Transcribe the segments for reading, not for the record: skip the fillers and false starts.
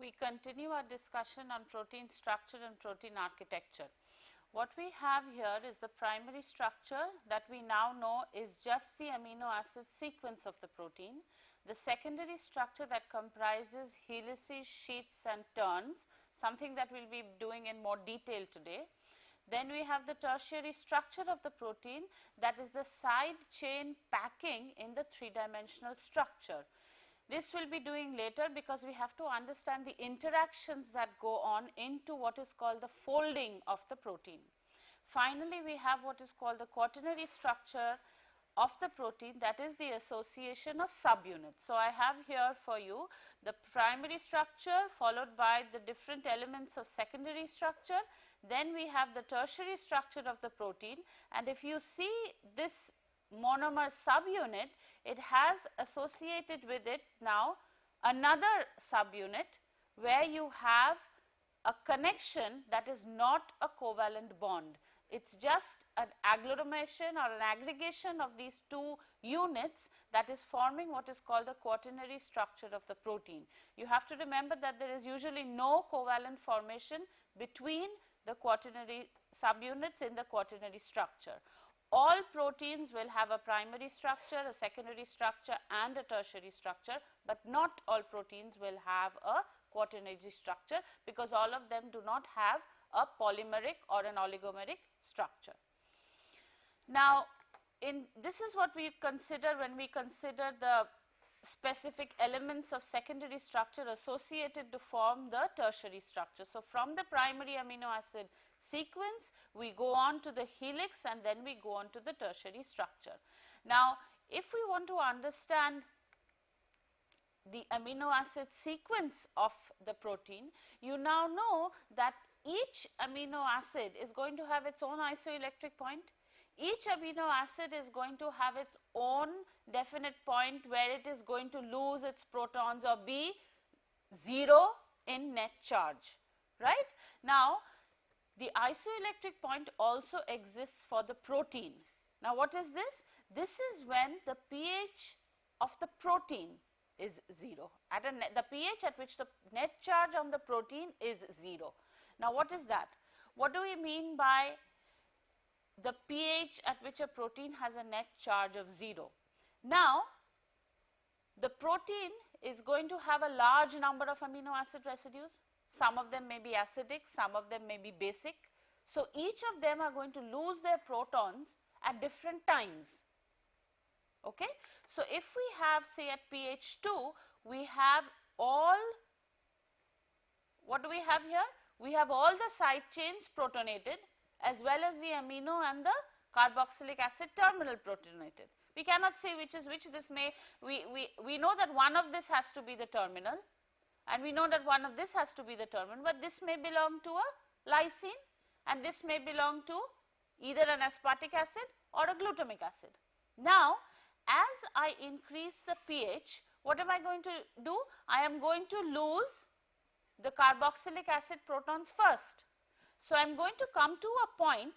we continue our discussion on protein structure and protein architecture. What we have here is the primary structure that we now know is just the amino acid sequence of the protein. The secondary structure that comprises helices, sheets and turns, something that we will be doing in more detail today. Then we have the tertiary structure of the protein, that is the side chain packing in the three-dimensional structure. This we will be doing later because we have to understand the interactions that go on into what is called the folding of the protein. Finally, we have what is called the quaternary structure of the protein, that is the association of subunits. So, I have here for you the primary structure followed by the different elements of secondary structure. Then we have the tertiary structure of the protein, and if you see this monomer subunit, it has associated with it now another subunit where you have a connection that is not a covalent bond. It is just an agglomeration or an aggregation of these two units that is forming what is called the quaternary structure of the protein. You have to remember that there is usually no covalent formation between the quaternary subunits in the quaternary structure. All proteins will have a primary structure, a secondary structure and a tertiary structure, but not all proteins will have a quaternary structure because all of them do not have a polymeric or an oligomeric structure. Now, this is what we consider when we consider the specific elements of secondary structure associated to form the tertiary structure. So, from the primary amino acid sequence, we go on to the helix and then we go on to the tertiary structure. Now, if we want to understand the amino acid sequence of the protein, you now know that each amino acid is going to have its own isoelectric point. Each amino acid is going to have its own definite point where it is going to lose its protons or be 0 in net charge, right. Now, the isoelectric point also exists for the protein. Now, what is this? This is when the pH of the protein is 0, at the pH at which the net charge on the protein is 0. Now, what is that? What do we mean by the pH at which a protein has a net charge of 0? Now, the protein is going to have a large number of amino acid residues. Some of them may be acidic, some of them may be basic. So, each of them are going to lose their protons at different times. Okay? So, if we have, say, at pH 2, we have all, what do we have here? We have all the side chains protonated as well as the amino and the carboxylic acid terminal protonated. We cannot say which is which. This may, we know that one of this has to be the terminal and we know that one of this has to be the terminal, but this may belong to a lysine and this may belong to either an aspartic acid or a glutamic acid. Now, as I increase the pH, what am I going to do? I am going to lose the carboxylic acid protons first. So, I am going to come to a point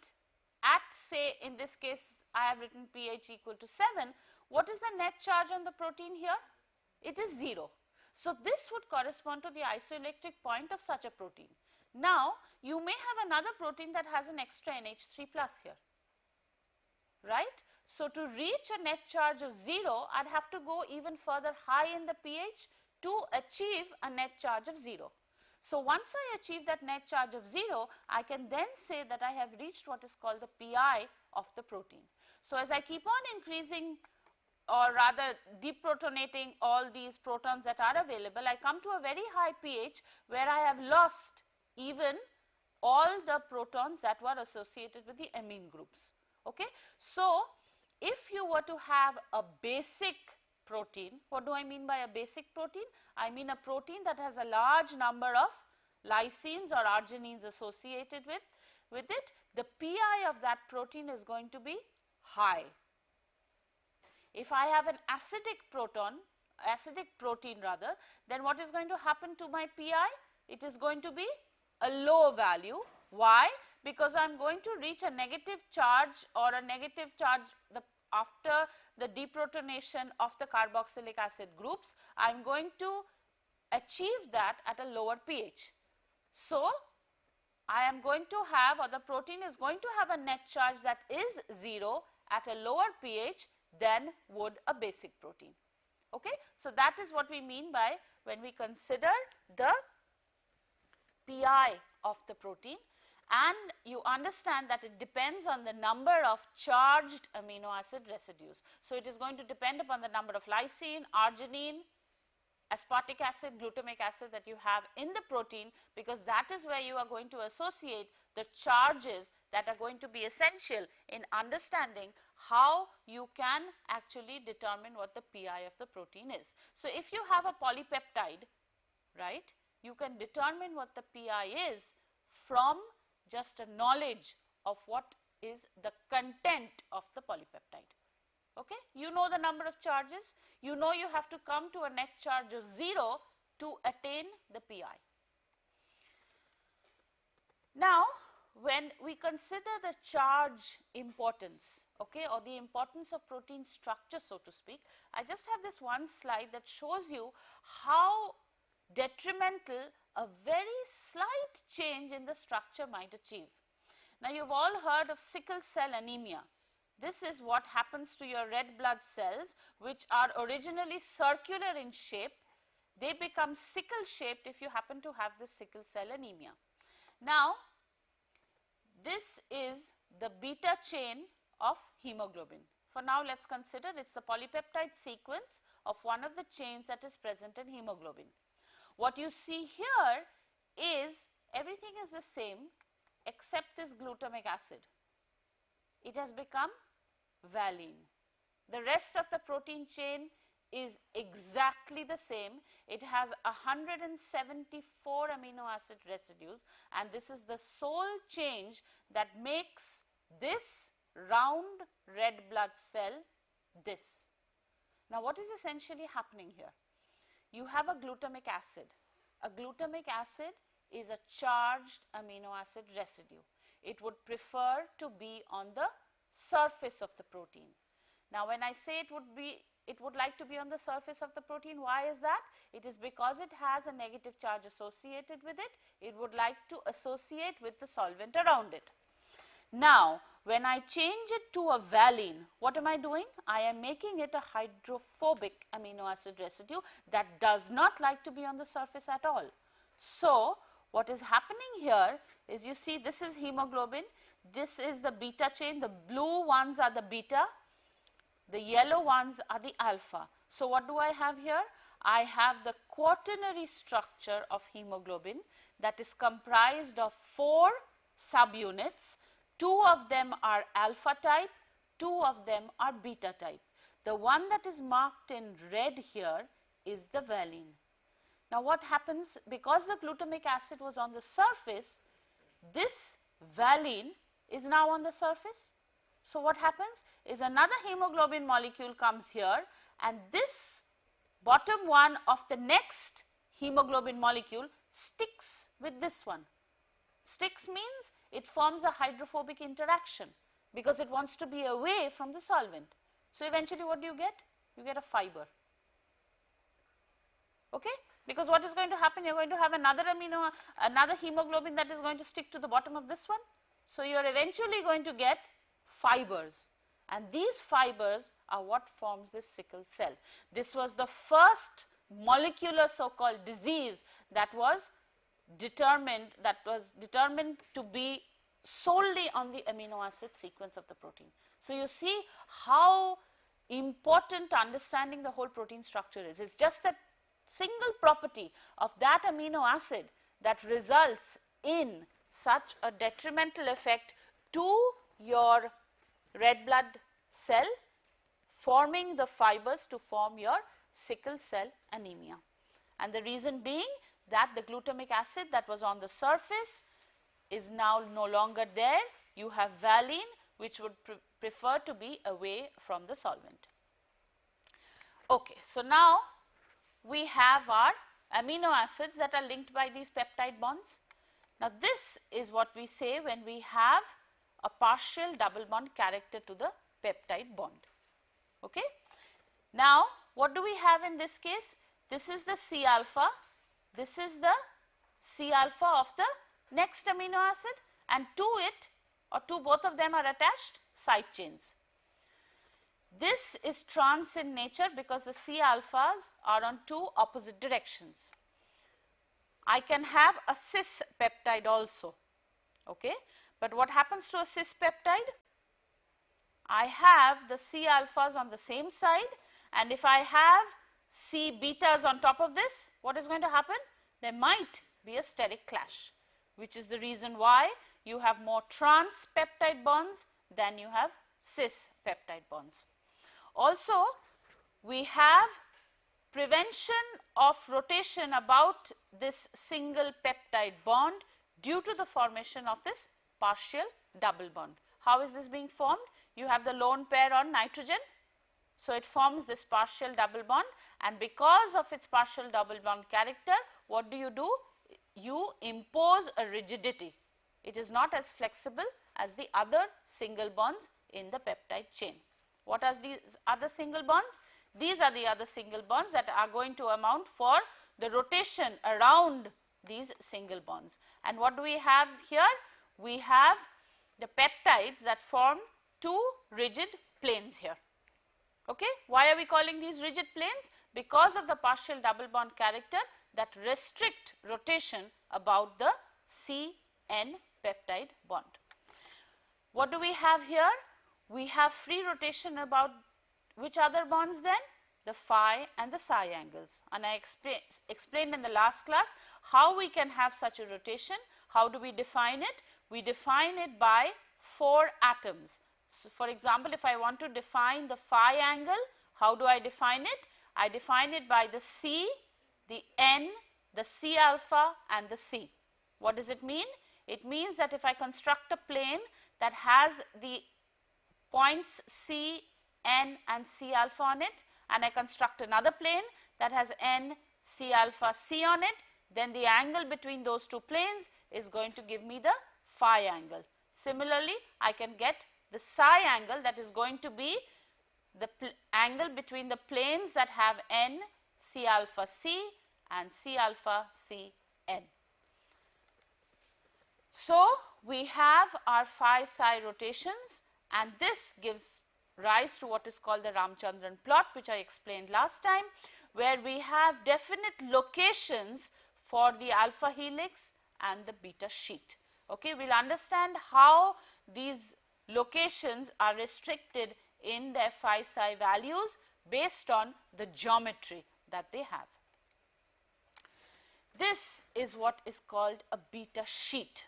at, say, in this case I have written pH equal to 7. What is the net charge on the protein here? It is 0. So, this would correspond to the isoelectric point of such a protein. Now, you may have another protein that has an extra NH3 plus here, right. So, to reach a net charge of 0, I would have to go even further high in the pH to achieve a net charge of 0. So, once I achieve that net charge of 0, I can then say that I have reached what is called the pI of the protein. So, as I keep on increasing or rather deprotonating all these protons that are available, I come to a very high pH where I have lost even all the protons that were associated with the amine groups. Okay? So, if you were to have a basic protein, what do I mean by a basic protein? I mean a protein that has a large number of lysines or arginines associated with it, the pI of that protein is going to be high. If I have an acidic protein rather, then what is going to happen to my pI? It is going to be a low value. Why? Because I am going to reach a negative charge or a negative charge after the deprotonation of the carboxylic acid groups. I am going to achieve that at a lower pH. So, I am going to have, or the protein is going to have a net charge that is 0 at a lower pH than would a basic protein. Okay? So, that is what we mean by when we consider the pI of the protein, and you understand that it depends on the number of charged amino acid residues. So, it is going to depend upon the number of lysine, arginine, aspartic acid, glutamic acid that you have in the protein, because that is where you are going to associate the charges that are going to be essential in understanding how you can actually determine what the pI of the protein is. So, if you have a polypeptide, right, you can determine what the pI is from just a knowledge of what is the content of the polypeptide. Okay? You know the number of charges, you know you have to come to a net charge of 0 to attain the pI. Now, when we consider the charge importance, okay, or the importance of protein structure, so to speak, I just have this one slide that shows you how detrimental a very slight change in the structure might achieve. Now, you have all heard of sickle cell anemia. This is what happens to your red blood cells, which are originally circular in shape. They become sickle shaped if you happen to have the sickle cell anemia. Now, this is the beta chain of hemoglobin. For now, let us consider it is the polypeptide sequence of one of the chains that is present in hemoglobin. What you see here is everything is the same except this glutamic acid. It has become valine. The rest of the protein chain is exactly the same. It has 174 amino acid residues, and this is the sole change that makes this round red blood cell this. Now, what is essentially happening here? You have a glutamic acid. A glutamic acid is a charged amino acid residue. It would prefer to be on the surface of the protein. Now, when I say it would like to be on the surface of the protein, why is that? It is because it has a negative charge associated with it. It would like to associate with the solvent around it. Now, when I change it to a valine, what am I doing? I am making it a hydrophobic amino acid residue that does not like to be on the surface at all. So, what is happening here is, you see, this is hemoglobin, this is the beta chain, the blue ones are the beta, the yellow ones are the alpha. So, what do I have here? I have the quaternary structure of hemoglobin that is comprised of 4 subunits. 2 of them are alpha type, 2 of them are beta type. The one that is marked in red here is the valine. Now, what happens, because the glutamic acid was on the surface, this valine is now on the surface. So, what happens is another hemoglobin molecule comes here, and this bottom one of the next hemoglobin molecule sticks with this one. Sticks means it forms a hydrophobic interaction because it wants to be away from the solvent. So, eventually what do you get? You get a fiber. Okay? Because what is going to happen? You are going to have another hemoglobin that is going to stick to the bottom of this one. So, you are eventually going to get fibers, and these fibers are what forms this sickle cell. This was the first molecular so-called disease that was determined to be solely on the amino acid sequence of the protein. So, you see how important understanding the whole protein structure is. It's just that single property of that amino acid that results in such a detrimental effect to your red blood cell, forming the fibers to form your sickle cell anemia. And the reason being that the glutamic acid that was on the surface is now no longer there. You have valine, which would prefer to be away from the solvent. Okay, so now we have our amino acids that are linked by these peptide bonds. Now, this is what we say when we have a partial double bond character to the peptide bond. Okay. Now, what do we have in this case? This is the C alpha, This is the C alpha of the next amino acid, and to it or to both of them are attached side chains. This is trans in nature because the C alphas are on two opposite directions. I can have a cis peptide also, okay. But what happens to a cis peptide? I have the C alphas on the same side, and if I have C betas on top of this, what is going to happen? There might be a steric clash, which is the reason why you have more trans peptide bonds than you have cis peptide bonds. Also, we have prevention of rotation about this single peptide bond due to the formation of this partial double bond. How is this being formed? You have the lone pair on nitrogen, so it forms this partial double bond, and because of its partial double bond character, what do? You impose a rigidity. It is not as flexible as the other single bonds in the peptide chain. What are these other single bonds? These are the other single bonds that are going to amount for the rotation around these single bonds. And what do we have here? We have the peptides that form two rigid planes here. Okay. Why are we calling these rigid planes? Because of the partial double bond character that restrict rotation about the C-N peptide bond. What do we have here? We have free rotation about which other bonds then? The phi and the psi angles, and I explained in the last class how we can have such a rotation. How do we define it? We define it by 4 atoms. So, for example, if I want to define the phi angle, how do I define it? I define it by the C, the N, the C alpha and the C. What does it mean? It means that if I construct a plane that has the points C, N and C alpha on it, and I construct another plane that has N, C alpha, C on it, then the angle between those two planes is going to give me the phi angle. Similarly, I can get the psi angle, that is going to be the angle between the planes that have N, C alpha, C and C alpha, C, N. So, we have our phi psi rotations, and this gives rise to what is called the Ramchandran plot, which I explained last time, where we have definite locations for the alpha helix and the beta sheet. Okay, we will understand how these locations are restricted in their phi psi values based on the geometry that they have. This is what is called a beta sheet.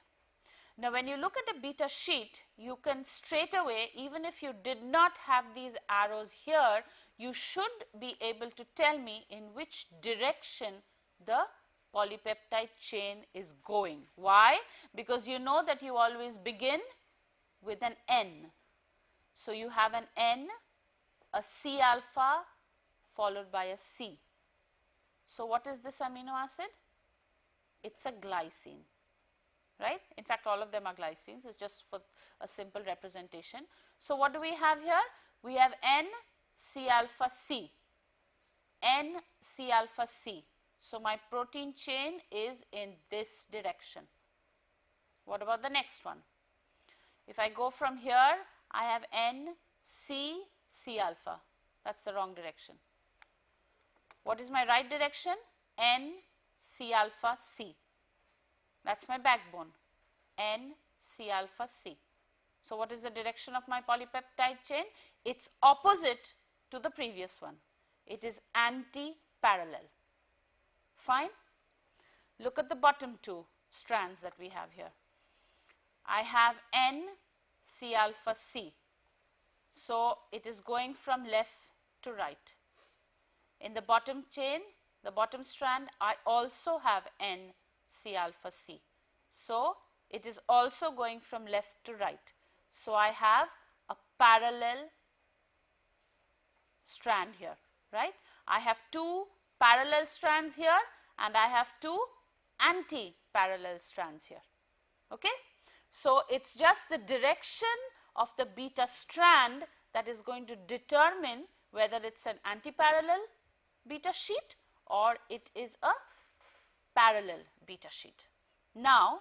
Now, when you look at a beta sheet, you can straight away, even if you did not have these arrows here, you should be able to tell me in which direction the polypeptide chain is going. Why? Because you know that you always begin with an N. So, you have an N, a C alpha followed by a C. So, what is this amino acid? It's a glycine. Right? In fact, all of them are glycines, it's just for a simple representation. So, what do we have here? We have N C alpha C, N C alpha C. So, my protein chain is in this direction. What about the next one? If I go from here, I have N C C alpha, that is the wrong direction. What is my right direction? N C alpha C. That is my backbone, N C alpha C. So, what is the direction of my polypeptide chain? It is opposite to the previous one. It is anti-parallel. Fine. Look at the bottom two strands that we have here. I have N C alpha C. So, it is going from left to right. In the bottom chain, the bottom strand, I also have N C alpha C. So, it is also going from left to right. So, I have a parallel strand here, right. I have two parallel strands here and I have two anti-parallel strands here. Okay. So, it is just the direction of the beta strand that is going to determine whether it is an anti-parallel beta sheet or it is a parallel beta sheet. Now,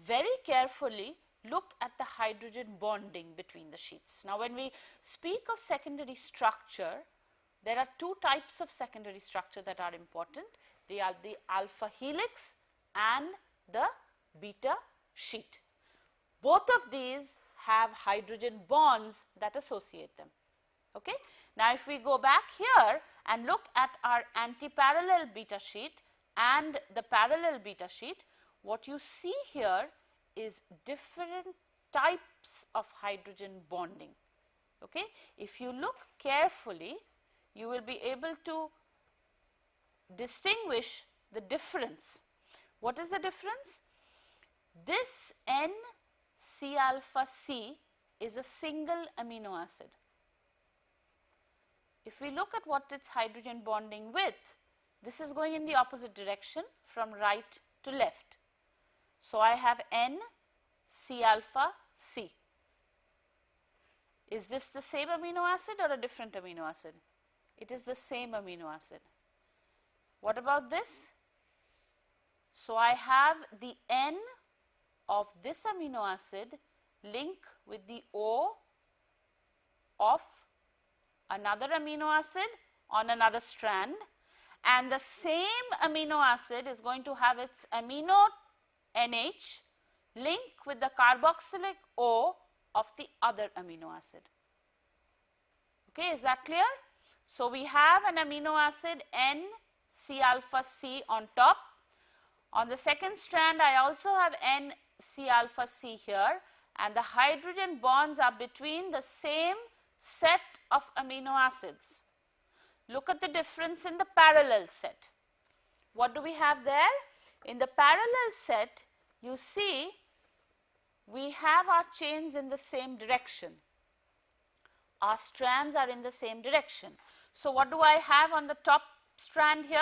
very carefully look at the hydrogen bonding between the sheets. Now, when we speak of secondary structure, there are two types of secondary structure that are important. They are the alpha helix and the beta sheet. Both of these have hydrogen bonds that associate them. Okay? Now, if we go back here and look at our anti-parallel beta sheet and the parallel beta sheet, what you see here is different types of hydrogen bonding. Okay? If you look carefully, you will be able to distinguish the difference. What is the difference? This N-C alpha C is a single amino acid. If we look at what it's hydrogen bonding with, this is going in the opposite direction from right to left. So, I have N-C alpha C. Is this the same amino acid or a different amino acid? It is the same amino acid. What about this? So, I have the N of this amino acid link with the O of another amino acid on another strand, and the same amino acid is going to have its amino NH link with the carboxylic O of the other amino acid. Okay, is that clear? So, we have an amino acid N-C alpha C on top. On the second strand, I also have N-C alpha C here, and the hydrogen bonds are between the same set of amino acids. Look at the difference in the parallel set. What do we have there? In the parallel set, you see we have our chains in the same direction. Our strands are in the same direction. So, what do I have on the top strand here?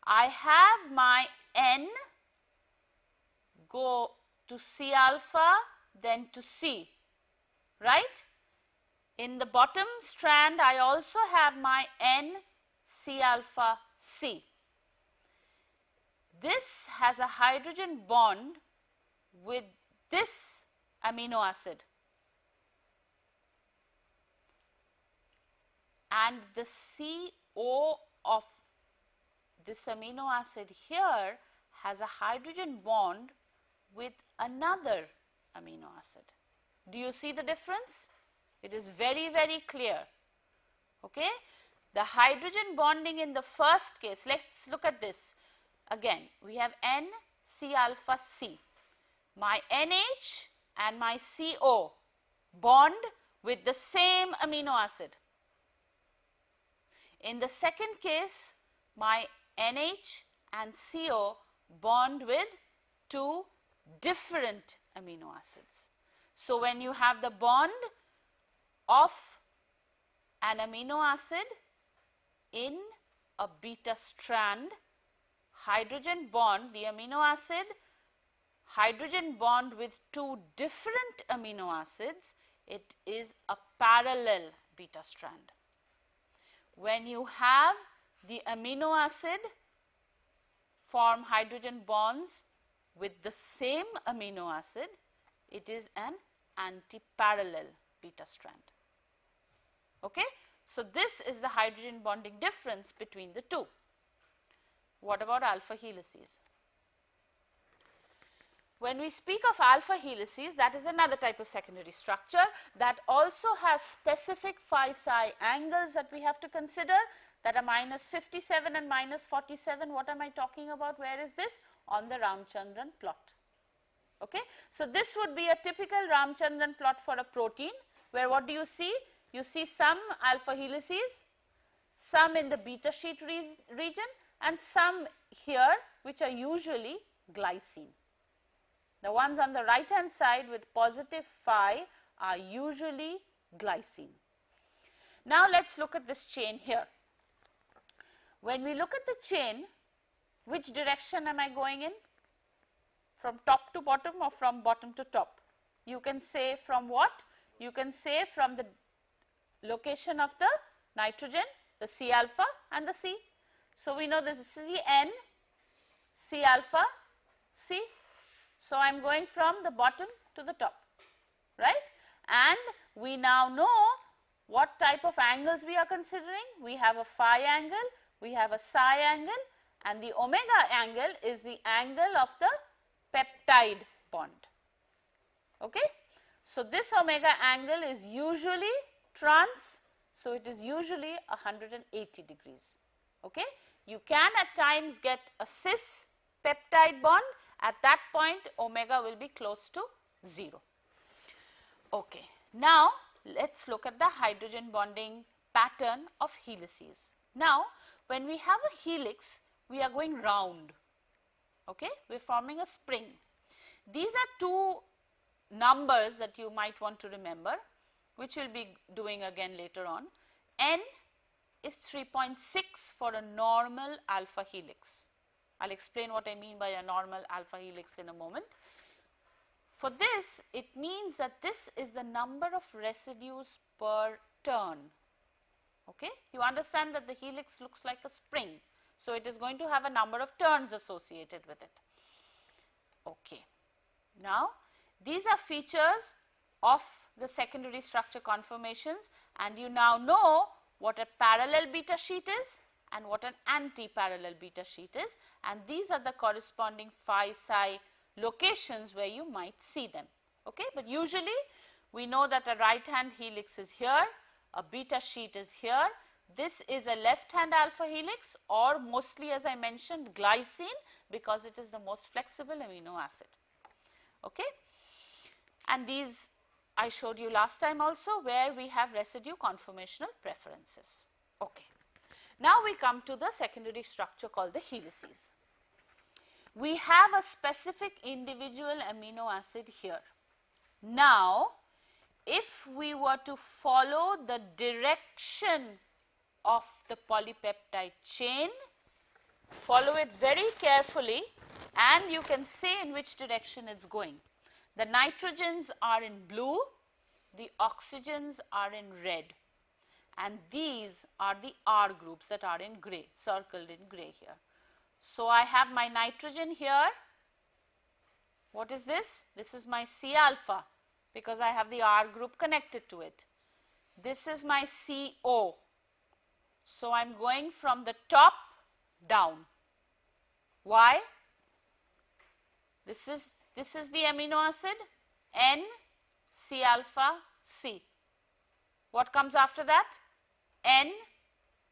I have my N go to C alpha, then to C, right? In the bottom strand, I also have my N C alpha C. This has a hydrogen bond with this amino acid, and the CO of this amino acid here has a hydrogen bond with another amino acid. Do you see the difference? It is very, very clear. Okay? The hydrogen bonding in the first case, let's look at this. Again, we have N-C alpha C. My NH and my CO bond with the same amino acid. In the second case, my NH and CO bond with two different amino acids. So, when you have the bond of an amino acid in a beta strand, hydrogen bond, the amino acid, hydrogen bond with two different amino acids, it is a parallel beta strand. When you have the amino acid form hydrogen bonds with the same amino acid, it is an anti-parallel beta strand. Okay? So, this is the hydrogen bonding difference between the two. What about alpha helices? When we speak of alpha helices, that is another type of secondary structure that also has specific phi psi angles that we have to consider, that are minus 57 and minus 47. What am I talking about? Where is this? On the Ramchandran plot. Okay? So, this would be a typical Ramchandran plot for a protein, where what do you see? You see some alpha helices, some in the beta sheet region, and some here which are usually glycine. The ones on the right hand side with positive phi are usually glycine. Now, let us look at this chain here. When we look at the chain, which direction am I going in? From top to bottom or from bottom to top? You can say from what? You can say from the location of the nitrogen, the C alpha and the C. So, we know this is the N, C alpha C. So, I am going from the bottom to the top, right, and we now know what type of angles we are considering. We have a phi angle, we have a psi angle, and the omega angle is the angle of the peptide bond. Okay. So, this omega angle is usually trans, so it is usually 180 degrees. Okay. You can at times get a cis peptide bond. At that point omega will be close to 0. Okay. Now, let us look at the hydrogen bonding pattern of helices. Now, when we have a helix, we are going round, okay? We are forming a spring. These are two numbers that you might want to remember, which we will be doing again later on. N is 3.6 for a normal alpha helix. I will explain what I mean by a normal alpha helix in a moment. For this, it means that this is the number of residues per turn. Okay? You understand that the helix looks like a spring. So, it is going to have a number of turns associated with it. Okay. Now, these are features of the secondary structure conformations, and you now know what a parallel beta sheet is and what an anti-parallel beta sheet is, and these are the corresponding phi psi locations where you might see them. Okay? But usually we know that a right hand helix is here, a beta sheet is here, this is a left hand alpha helix, or mostly, as I mentioned, glycine, because it is the most flexible amino acid. Okay? And these I showed you last time also, where we have residue conformational preferences. Okay. Now we come to the secondary structure called the helices. We have a specific individual amino acid here. Now, if we were to follow the direction of the polypeptide chain, follow it very carefully, and you can say in which direction it is going. The nitrogens are in blue, the oxygens are in red, and these are the R groups that are in grey, circled in grey here. So, I have my nitrogen here. What is this? This is my C alpha, because I have the R group connected to it. This is my CO. So, I am going from the top down. Why? This is the amino acid N C alpha C. What comes after that? N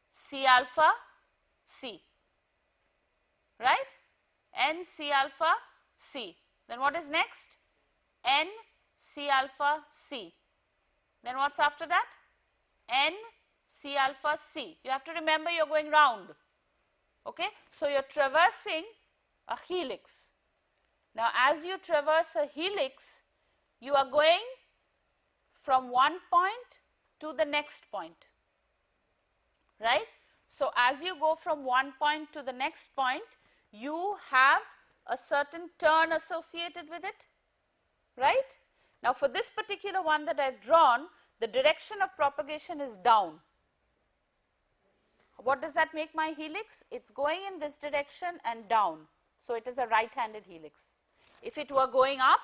C alpha C, right? N C alpha C. Then what is next? N C alpha C. Then what's after that? N C alpha C. You have to remember you are going round. Okay? So, you are traversing a helix. Now, as you traverse a helix, you are going from one point to the next point, right. So, as you go from one point to the next point, you have a certain turn associated with it, right. Now, for this particular one that I have drawn, the direction of propagation is down. What does that make my helix? It is going in this direction and down. So, it is a right-handed helix. If it were going up,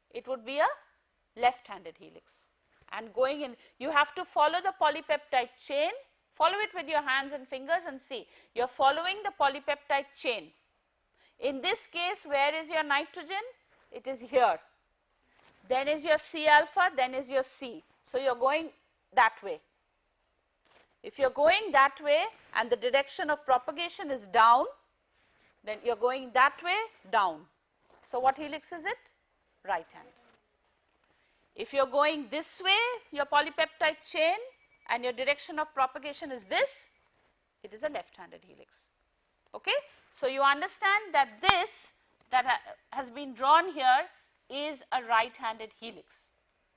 it would be a left-handed helix. And going in, you have to follow the polypeptide chain, follow it with your hands and fingers and see, you are following the polypeptide chain. In this case, where is your nitrogen? It is here. Then is your C alpha, then is your C. So, you are going that way. If you are going that way and the direction of propagation is down, then you are going that way down. So, what helix is it? Right hand. If you are going this way, your polypeptide chain, and your direction of propagation is this, it is a left-handed helix. Okay? So, you understand that this that has been drawn here is a right-handed helix.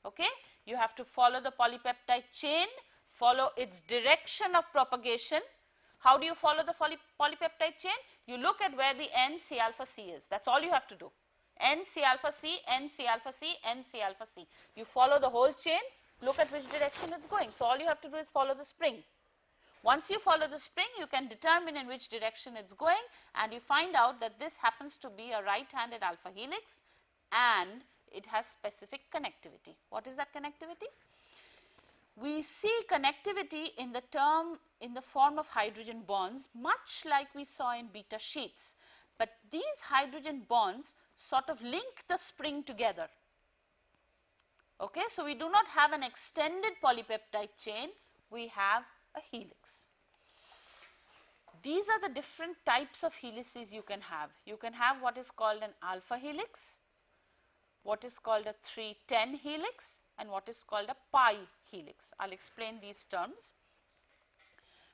Okay? You have to follow the polypeptide chain, follow its direction of propagation. How do you follow the polypeptide chain? You look at where the N C alpha C is. That is all you have to do. N C alpha C, N C alpha C, N C alpha C. You follow the whole chain, look at which direction it is going. So, all you have to do is follow the spring. Once you follow the spring, you can determine in which direction it is going, and you find out that this happens to be a right-handed alpha helix and it has specific connectivity. What is that connectivity? We see connectivity in the form of hydrogen bonds, much like we saw in beta sheets, but these hydrogen bonds sort of link the spring together. Okay, so we do not have an extended polypeptide chain, we have a helix. These are the different types of helices you can have. You can have what is called an alpha helix, what is called a 310 helix, and what is called a pi helix. I will explain these terms.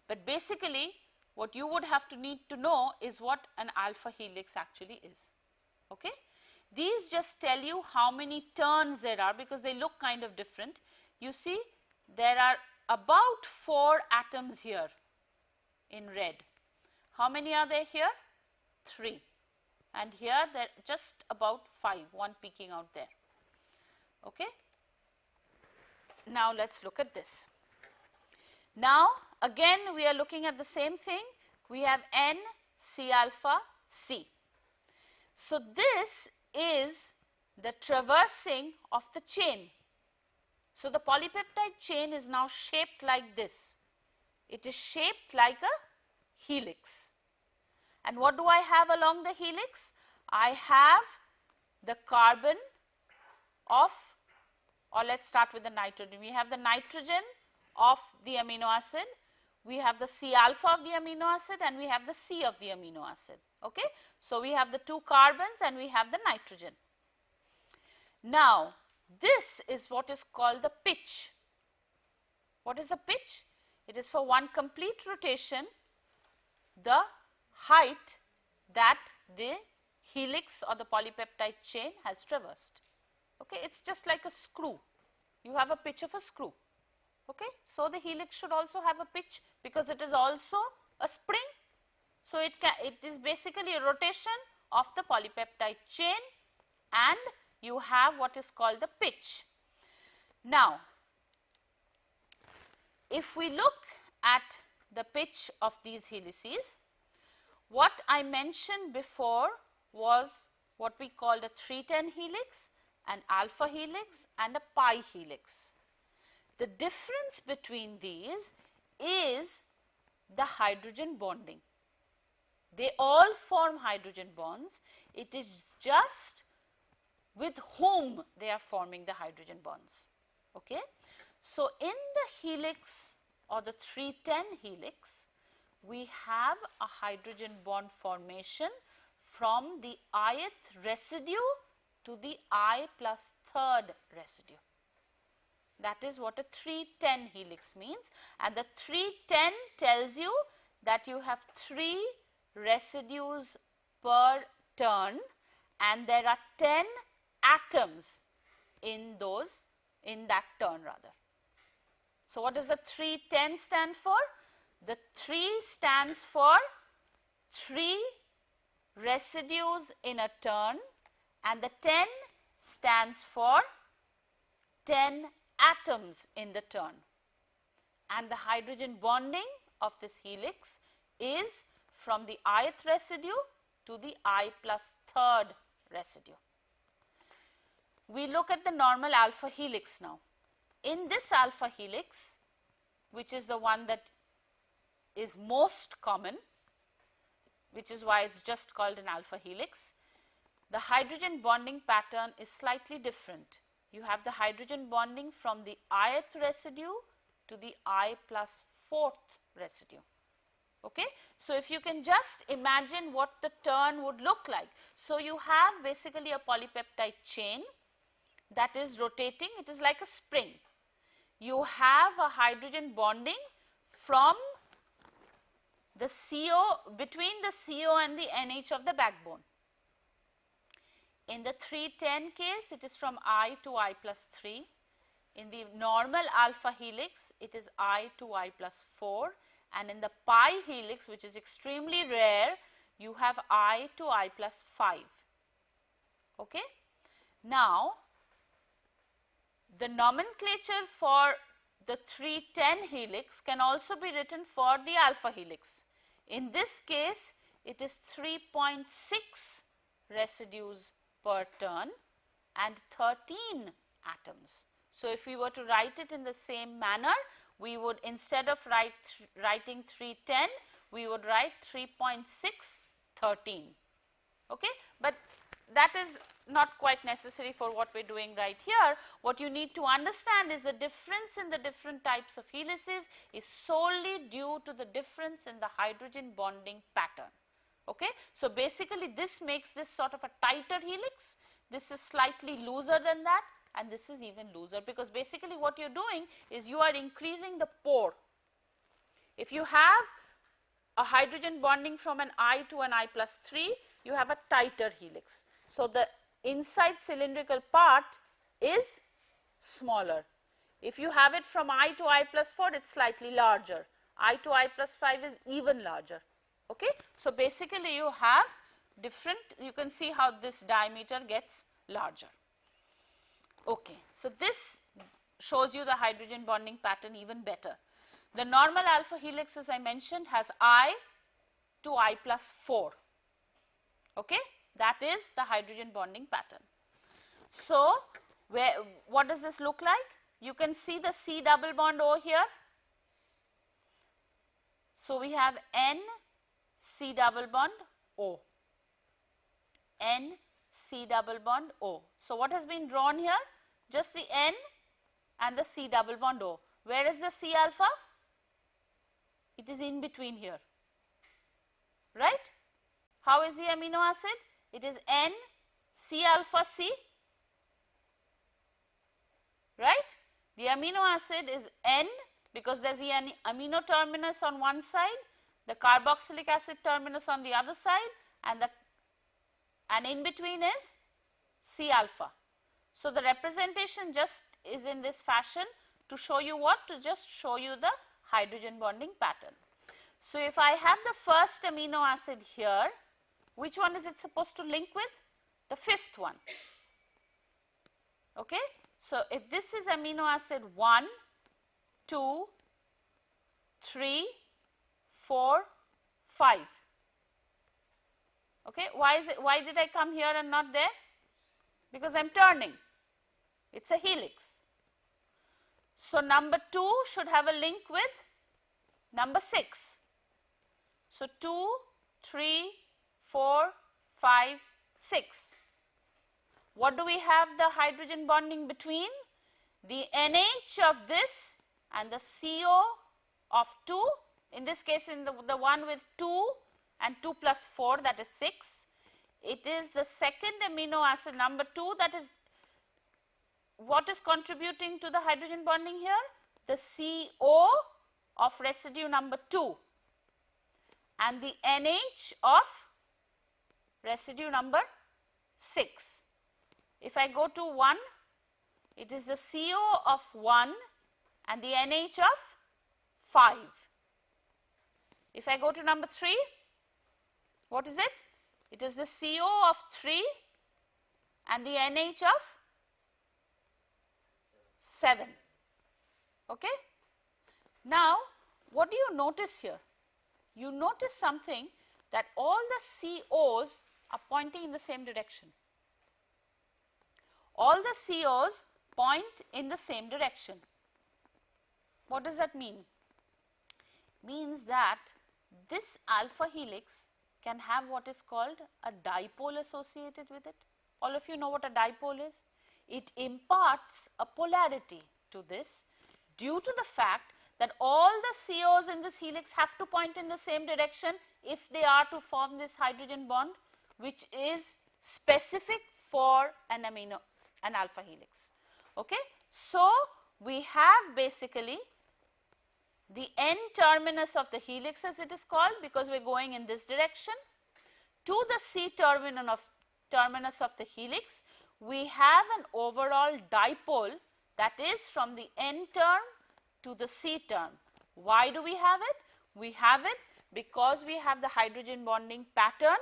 But basically what you would have to need to know is what an alpha helix actually is. Okay? These just tell you how many turns there are because they look kind of different. You see there are about 4 atoms here in red. How many are there here? 3. And here there are just about 5, one peeking out there. Okay? Now let us look at this. Now again we are looking at the same thing. We have N, C alpha, C. So this is the traversing of the chain. So the polypeptide chain is now shaped like this. It is shaped like a helix. And what do I have along the helix? I have the carbon of, or let us start with the nitrogen. We have the nitrogen of the amino acid, we have the C alpha of the amino acid, and we have the C of the amino acid. Okay? So we have the 2 carbons and we have the nitrogen. Now this is what is called the pitch. What is a pitch? It is for one complete rotation the height that the helix or the polypeptide chain has traversed. Okay? It is just like a screw. You have a pitch of a screw. Okay? So the helix should also have a pitch because it is also a spring. So it is basically a rotation of the polypeptide chain and you have what is called the pitch. Now if we look at the pitch of these helices, what I mentioned before was what we called a 310 helix, an alpha helix and a pi helix. The difference between these is the hydrogen bonding. They all form hydrogen bonds. It is just with whom they are forming the hydrogen bonds. Okay? So in the helix or the 310 helix, we have a hydrogen bond formation from the ith residue to the I plus 3rd residue. That is what a 310 helix means, and the 310 tells you that you have 3 residues per turn and there are 10 atoms in that turn rather. So what does the 310 stand for? The 3 stands for 3 residues in a turn and the 10 stands for 10 atoms in the turn, and the hydrogen bonding of this helix is from the ith residue to the I plus 3rd residue. We look at the normal alpha helix now. In this alpha helix, which is the one that is most common, which is why it is just called an alpha helix, the hydrogen bonding pattern is slightly different. You have the hydrogen bonding from the ith residue to the I plus 4th residue. Okay? So if you can just imagine what the turn would look like. So you have basically a polypeptide chain that is rotating, it is like a spring. You have a hydrogen bonding from the CO, between the CO and the NH of the backbone. In the 310 case, it is from I to I plus 3. In the normal alpha helix, it is I to I plus 4, and in the pi helix, which is extremely rare, you have I to I plus 5. Okay? Now, the nomenclature for the 310 helix can also be written for the alpha helix. In this case, it is 3.6 residues per turn and 13 atoms. So, if we were to write it in the same manner, we would, instead of writing 310, we would write 3.613. Okay? But that is not quite necessary for what we are doing right here. What you need to understand is the difference in the different types of helices is solely due to the difference in the hydrogen bonding pattern. Okay? So, basically this makes this sort of a tighter helix, this is slightly looser than that, and this is even looser, because basically what you are doing is you are increasing the pore. If you have a hydrogen bonding from an I to an I plus 3, you have a tighter helix. So, the inside cylindrical part is smaller. If you have it from I to I plus 4, it is slightly larger. I to I plus 5 is even larger. Okay? So, basically you have different, you can see how this diameter gets larger. Okay. So, this shows you the hydrogen bonding pattern even better. The normal alpha helix, as I mentioned, has I to I plus 4. Okay? That is the hydrogen bonding pattern. So, what does this look like? You can see the C double bond O here. So, we have N C double bond O, N C double bond O. So, what has been drawn here? Just the N and the C double bond O. Where is the C alpha? It is in between here, right? How is the amino acid? It is N C alpha C, right? The amino acid is N because there is the amino terminus on one side, the carboxylic acid terminus on the other side, and in between is C alpha. So, the representation just is in this fashion to show you what? To just show you the hydrogen bonding pattern. So, if I have the first amino acid here, which one is it supposed to link with? The fifth one. Okay? So, if this is amino acid 1, 2, 3, 4, 5. Okay? Why did I come here and not there? Because I am turning. It is a helix. So, number 2 should have a link with number 6. So, 2, 3, 4, 5, 6. What do we have the hydrogen bonding between? The NH of this and the CO of 2, in this case in the one with 2 and 2 plus 4, that is 6. It is the second amino acid number 2, that is what is contributing to the hydrogen bonding here? The CO of residue number 2 and the NH of residue number 6. If I go to 1, it is the CO of 1 and the NH of 5. If I go to number 3, what is it? It is the CO of 3 and the NH of 7. Okay? Now, what do you notice here? You notice something, that all the COs are pointing in the same direction. All the COs point in the same direction. What does that mean? Means that this alpha helix can have what is called a dipole associated with it. All of you know what a dipole is. It imparts a polarity to this due to the fact that all the COs in this helix have to point in the same direction if they are to form this hydrogen bond, which is specific for an alpha helix. Okay? So, we have basically the N terminus of the helix, as it is called, because we are going in this direction, to the C terminus of the helix. We have an overall dipole, that is from the N term to the C term. Why do we have it? We have it because we have the hydrogen bonding pattern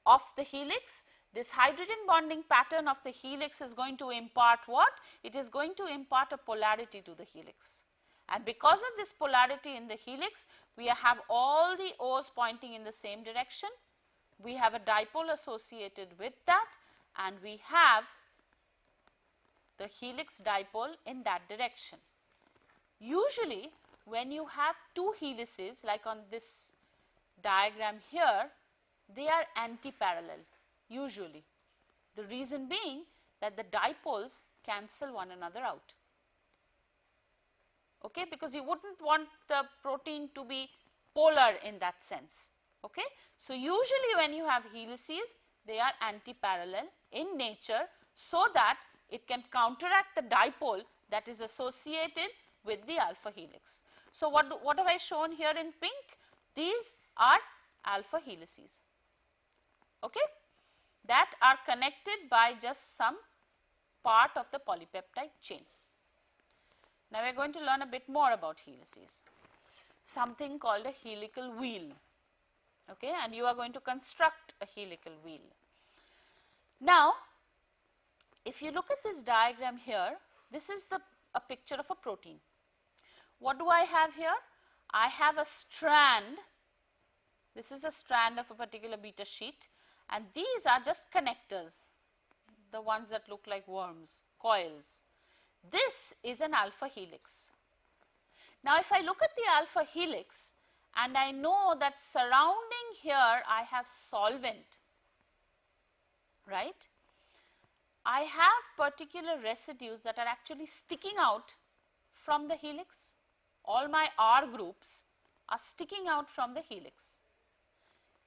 of the helix. This hydrogen bonding pattern of the helix is going to impart what? It is going to impart a polarity to the helix. And because of this polarity in the helix, we have all the O's pointing in the same direction. We have a dipole associated with that, and we have the helix dipole in that direction. Usually, when you have two helices, like on this diagram here, they are anti-parallel usually. The reason being that the dipoles cancel one another out. Okay, because you wouldn't want the protein to be polar in that sense. Okay. So, usually when you have helices, they are anti-parallel in nature, so that it can counteract the dipole that is associated with the alpha helix. So, what have I shown here in pink? These are alpha helices, okay, that are connected by just some part of the polypeptide chain. Now, we are going to learn a bit more about helices, something called a helical wheel, okay, and you are going to construct a helical wheel. Now, if you look at this diagram here, this is a picture of a protein. What do I have here? I have a strand. This is a strand of a particular beta sheet, and these are just connectors, the ones that look like worms, coils. This is an alpha helix. Now, if I look at the alpha helix and I know that surrounding here I have solvent, right? I have particular residues that are actually sticking out from the helix. All my R groups are sticking out from the helix.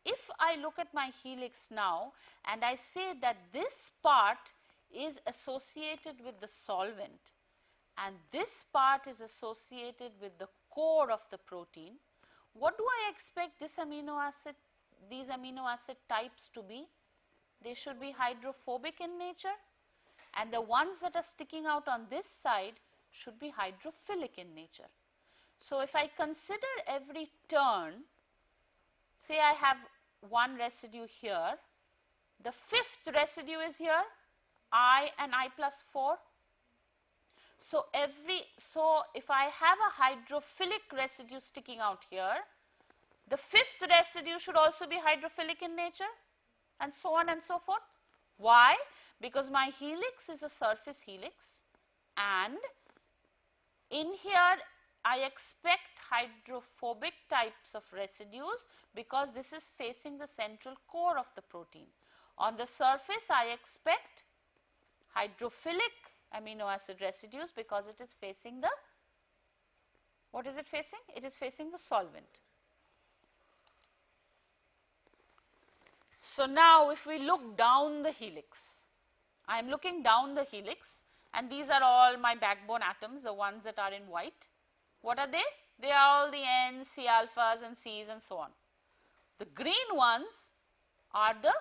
If I look at my helix now and I say that this part is associated with the solvent and this part is associated with the core of the protein, what do I expect these amino acid types to be? They should be hydrophobic in nature, and the ones that are sticking out on this side should be hydrophilic in nature. So, if I consider every turn, say I have one residue here, the fifth residue is here, I and I plus 4. So, if I have a hydrophilic residue sticking out here, the fifth residue should also be hydrophilic in nature, and so on and so forth. Why? Because my helix is a surface helix, and in here I expect hydrophobic types of residues because this is facing the central core of the protein. On the surface I expect hydrophilic amino acid residues because it is facing the, what is it facing? It is facing the solvent. So, now if we look down the helix, I am looking down the helix and these are all my backbone atoms, the ones that are in white. What are they? They are all the N's, C alphas and C's and so on. The green ones are the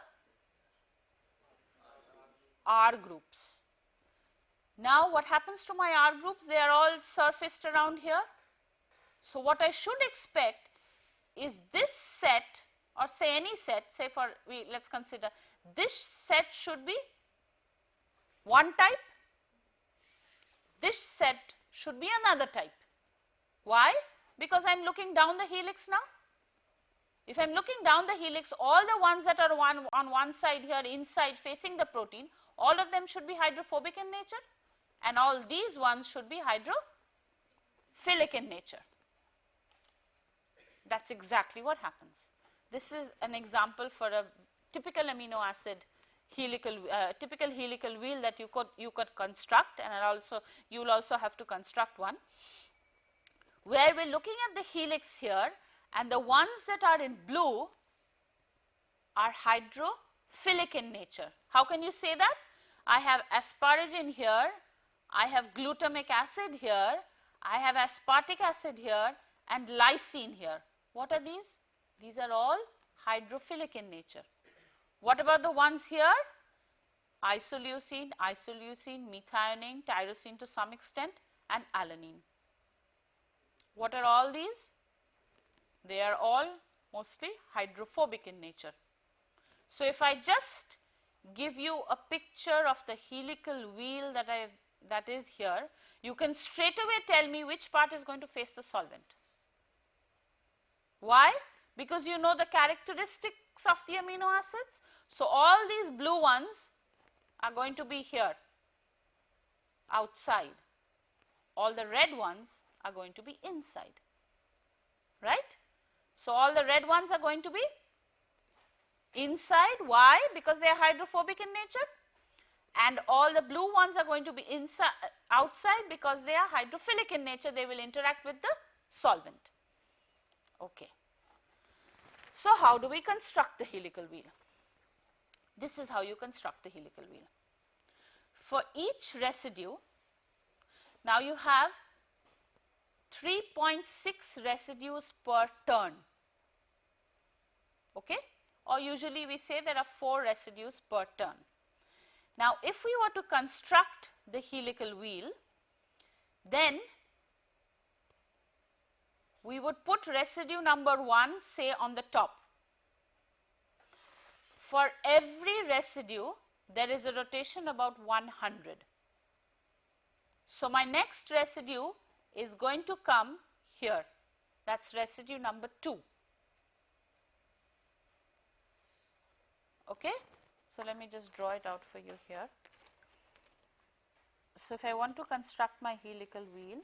R groups. Now, what happens to my R groups? They are all surfaced around here. So, what I should expect is this set, or say any set, say for let us consider this set should be one type, this set should be another type. Why? Because I am looking down the helix now. If I am looking down the helix, all the ones that are on one side here inside facing the protein, all of them should be hydrophobic in nature, and all these ones should be hydrophilic in nature. That is exactly what happens. This is an example for a typical amino acid helical, typical helical wheel that you could construct, and also you will also have to construct one, where we are looking at the helix here, and the ones that are in blue are hydrophilic in nature. How can you say that? I have asparagine here, I have glutamic acid here, I have aspartic acid here, and lysine here. What are these? These are all hydrophilic in nature. What about the ones here? Isoleucine, methionine, tyrosine to some extent, and alanine. What are all these? They are all mostly hydrophobic in nature. So, if I just give you a picture of the helical wheel that is here, you can straight away tell me which part is going to face the solvent. Why? Because you know the characteristics of the amino acids. So, all these blue ones are going to be here outside, all the red ones are going to be inside, right. So, all the red ones are going to be inside. Why? Because they are hydrophobic in nature, and all the blue ones are going to be outside because they are hydrophilic in nature, they will interact with the solvent. Okay. So, how do we construct the helical wheel? This is how you construct the helical wheel. For each residue, now you have 3.6 residues per turn, okay, or usually we say there are 4 residues per turn. Now, if we were to construct the helical wheel, then we would put residue number 1 say on the top. For every residue there is a rotation about 100. So, my next residue is going to come here, that is residue number 2. Okay. So, let me just draw it out for you here. So, if I want to construct my helical wheel,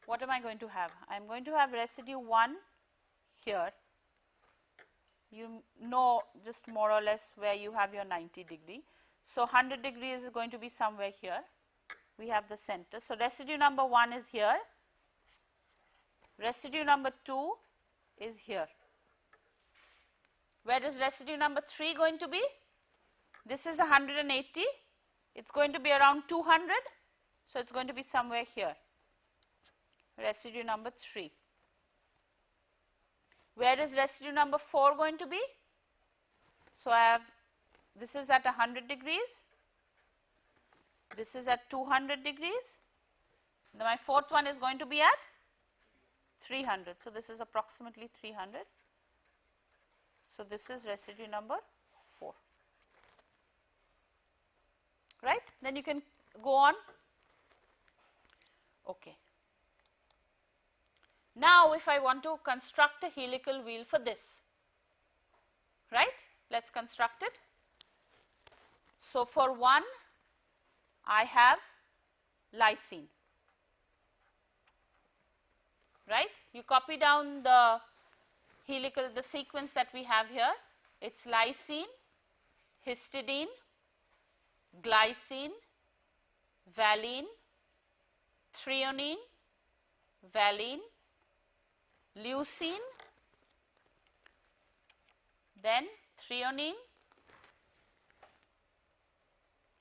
what am I going to have? I am going to have residue 1 here. You know just more or less where you have your 90 degree. So, 100 degrees is going to be somewhere here. We have the center. So, residue number 1 is here, residue number 2 is here. Where is residue number 3 going to be? This is 180, it is going to be around 200. So, it is going to be somewhere here, residue number 3. Where is residue number 4 going to be? So, I have, this is at 100 degrees, this is at 200 degrees, then my fourth one is going to be at 300. So, this is approximately 300. So, this is residue number 4, right. Then you can go on. Okay. Now, if I want to construct a helical wheel for this, right, let us construct it. So, for 1 I have lysine, right. You copy down the helical, the sequence that we have here, it is lysine, histidine, glycine, valine, threonine, valine, leucine, then threonine,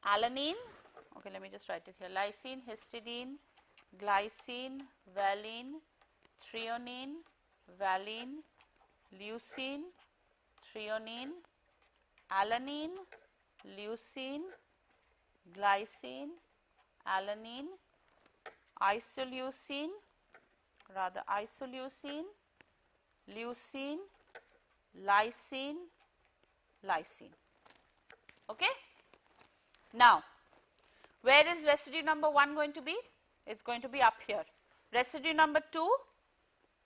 alanine, okay, let me just write it here, lysine, histidine, glycine, valine, threonine, valine, leucine, threonine, alanine, leucine, glycine, alanine, isoleucine, leucine, lysine, lysine. Okay? Now, where is residue number 1 going to be? It is going to be up here. Residue number 2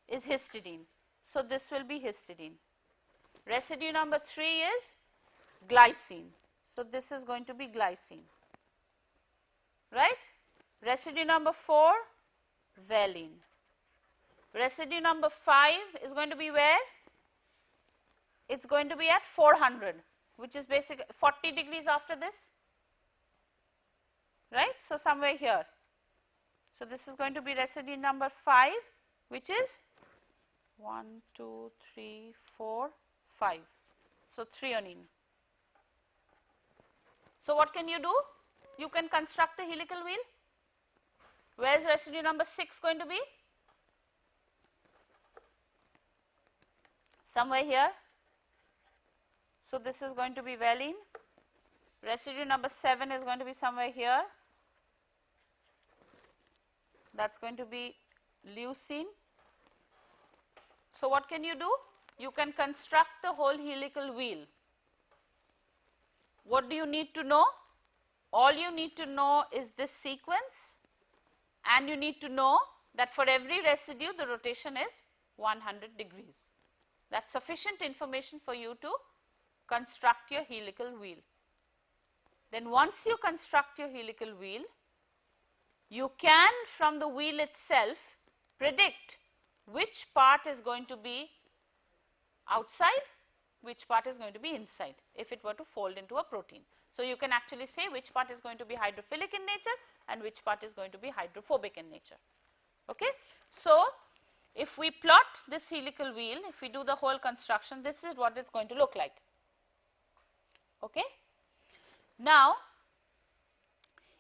is histidine. So, this will be histidine. Residue number 3 is glycine. So, this is going to be glycine, right. Residue number 4, valine. Residue number 5 is going to be where? It is going to be at 400, which is basically 40 degrees after this, right. So, somewhere here. So, this is going to be residue number 5, which is 1, 2, 3, 4, 5. So, threonine. So, what can you do? You can construct the helical wheel. Where is residue number 6 going to be? Somewhere here. So, this is going to be valine. Residue number 7 is going to be somewhere here. That is going to be leucine. So, what can you do? you can construct the whole helical wheel. What do you need to know? All you need to know is this sequence, and you need to know that for every residue the rotation is 100 degrees. That is sufficient information for you to construct your helical wheel. Then once you construct your helical wheel, you can from the wheel itself predict which part is going to be outside, which part is going to be inside if it were to fold into a protein. So, you can actually say which part is going to be hydrophilic in nature and which part is going to be hydrophobic in nature. Okay. So, if we plot this helical wheel, if we do the whole construction, this is what it is going to look like. Okay. Now,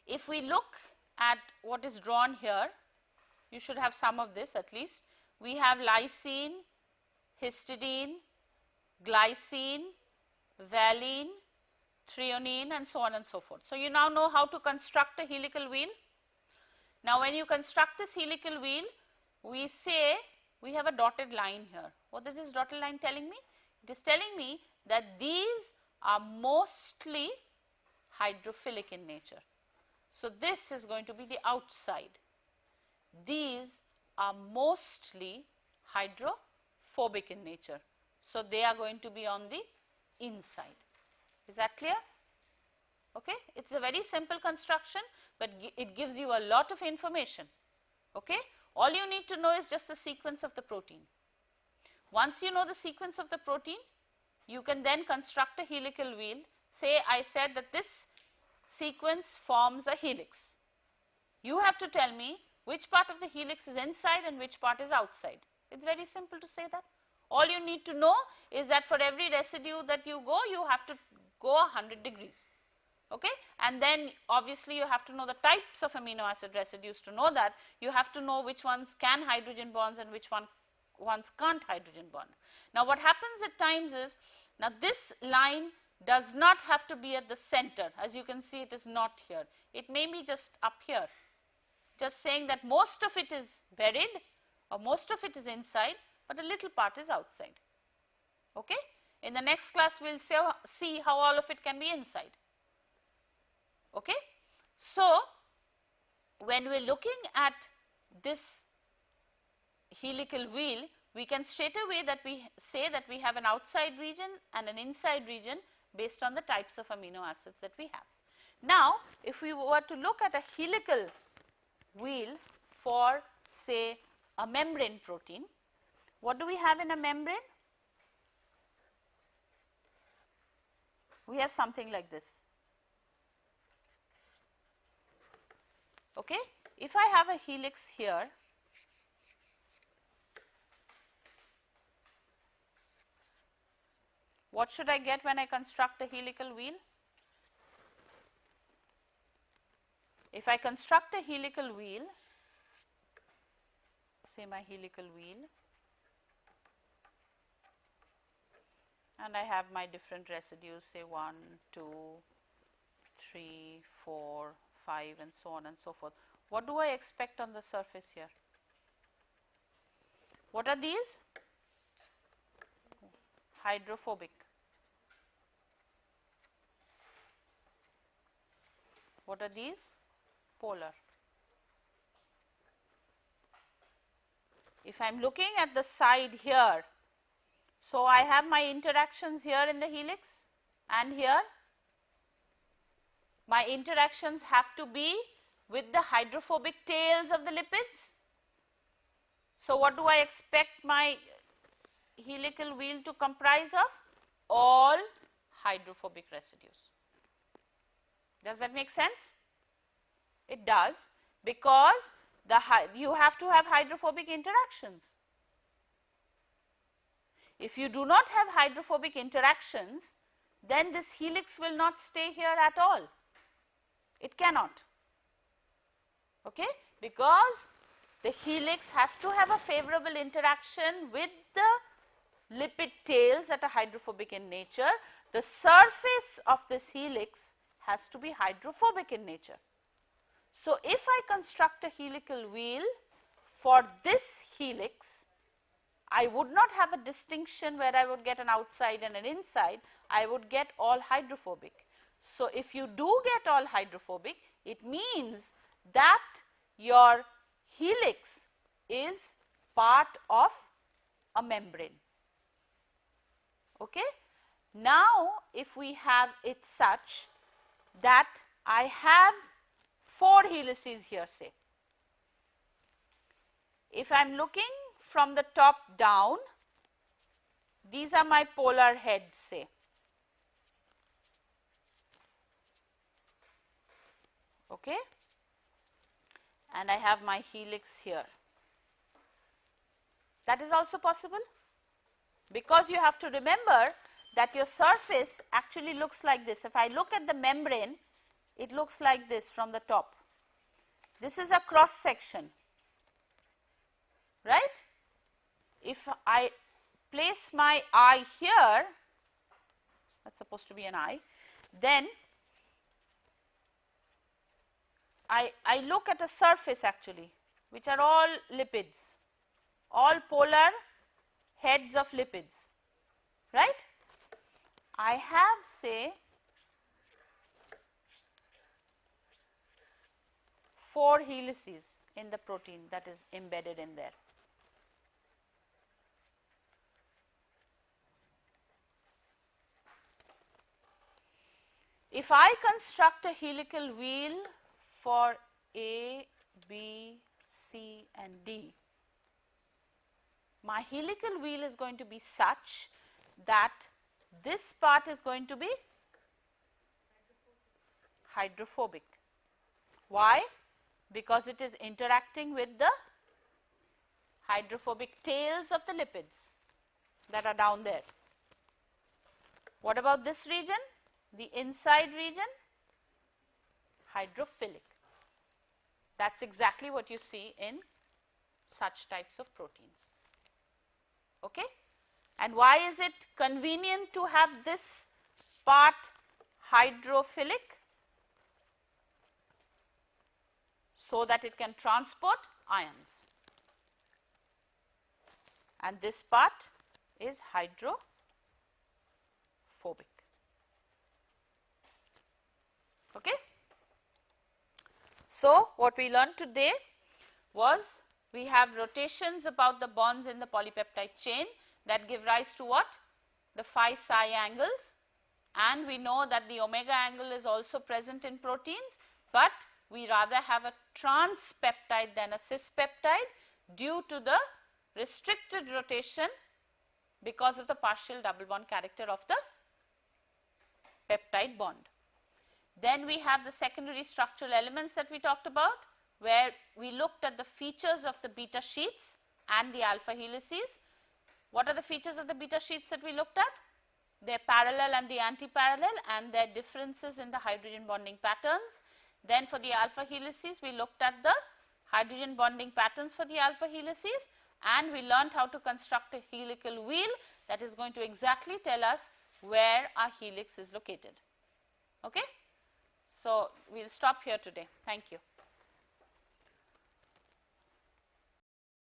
if we look at what is drawn here, you should have some of this at least. We have lysine, histidine, glycine, valine, threonine, and so on and so forth. So, you now know how to construct a helical wheel. Now, when you construct this helical wheel, we say we have a dotted line here. What is this dotted line telling me? It is telling me that these are mostly hydrophilic in nature. So, this is going to be the outside. These are mostly hydrophobic in nature. So, they are going to be on the inside. Is that clear? Okay. It is a very simple construction, but it gives you a lot of information. Okay. All you need to know is just the sequence of the protein. Once you know the sequence of the protein, you can then construct a helical wheel. Say I said that this sequence forms a helix. You have to tell me which part of the helix is inside and which part is outside. It is very simple to say that. All you need to know is that for every residue that you go, you have to go 100 degrees. Okay? And then obviously you have to know the types of amino acid residues. To know that, you have to know which ones can hydrogen bonds and which ones can't hydrogen bond. Now, what happens at times is, now this line does not have to be at the center. As you can see, it is not here. It may be just up here, just saying that most of it is buried or most of it is inside, but a little part is outside. Okay? In the next class, we will see how all of it can be inside. Okay? So, when we are looking at this helical wheel, we can straight away that we say that we have an outside region and an inside region based on the types of amino acids that we have. Now, if we were to look at a helical wheel for say a membrane protein, what do we have in a membrane? We have something like this. Okay? If I have a helix here, what should I get when I construct a helical wheel? If I construct a helical wheel, say my helical wheel, and I have my different residues, say 1, 2, 3, 4, 5 and so on and so forth. What do I expect on the surface here? What are these? Hydrophobic. What are these? Polar. If I am looking at the side here, so I have my interactions here in the helix and here. My interactions have to be with the hydrophobic tails of the lipids. So, what do I expect my helical wheel to comprise of? All hydrophobic residues. Does that make sense? It does, because you have to have hydrophobic interactions. If you do not have hydrophobic interactions, then this helix will not stay here at all. It cannot, okay, because the helix has to have a favorable interaction with the lipid tails that are hydrophobic in nature. The surface of this helix has to be hydrophobic in nature. So, if I construct a helical wheel for this helix, I would not have a distinction where I would get an outside and an inside, I would get all hydrophobic. So, if you do get all hydrophobic, it means that your helix is part of a membrane. Okay? Now, if we have it such that I have 4 helices here, say. If I am looking from the top down, these are my polar heads, say. Okay? And I have my helix here. That is also possible, because you have to remember that your surface actually looks like this. If I look at the membrane, it looks like this from the top. This is a cross section, right? If I place my eye here, that is supposed to be an eye, then I look at a surface actually, which are all lipids, all polar heads of lipids, right? I have, say, 4 helices in the protein that is embedded in there. If I construct a helical wheel for A, B, C and D, my helical wheel is going to be such that this part is going to be hydrophobic. Why? Because it is interacting with the hydrophobic tails of the lipids that are down there. What about this region? The inside region? Hydrophilic. That is exactly what you see in such types of proteins. Okay? And why is it convenient to have this part hydrophilic? So that it can transport ions. And this part is hydrophobic. Okay? So, what we learned today was we have rotations about the bonds in the polypeptide chain that give rise to what? The phi psi angles, and we know that the omega angle is also present in proteins, but we rather have a trans peptide than a cis peptide due to the restricted rotation because of the partial double bond character of the peptide bond. Then we have the secondary structural elements that we talked about, where we looked at the features of the beta sheets and the alpha helices. What are the features of the beta sheets that we looked at? Their parallel and the anti-parallel and their differences in the hydrogen bonding patterns. Then for the alpha helices, we looked at the hydrogen bonding patterns for the alpha helices, and we learned how to construct a helical wheel that is going to exactly tell us where our helix is located. Okay? So, we will stop here today. Thank you.